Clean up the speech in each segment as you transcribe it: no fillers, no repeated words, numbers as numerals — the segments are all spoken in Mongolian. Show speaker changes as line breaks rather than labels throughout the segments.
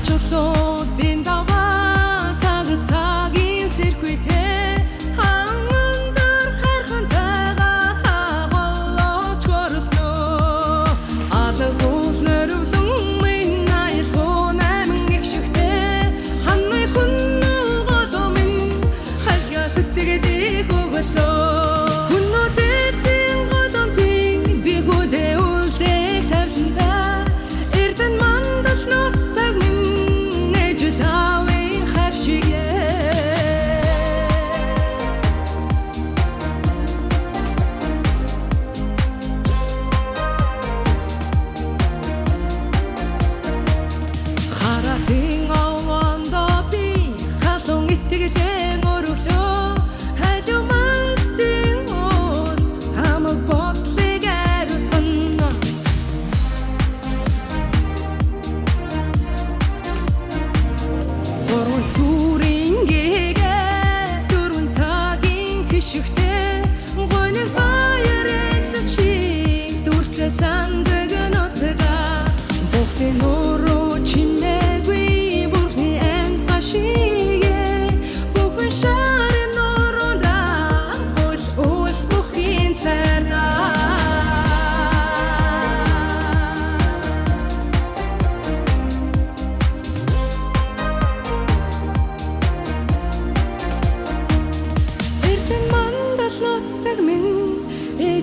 Чулуудын даваа цаг цагийн сэрхүйтэй хангар хархантайгаа голлож горлоо алгуул нэрвлэн минь айлгуу найман гихшигтэй ханны хүннүү голоо минь хашгаа сэтгэлийг өгөлөө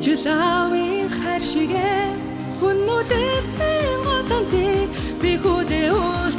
Жилавын хар шигэ хүннүүдээ голомтыг би хөдөө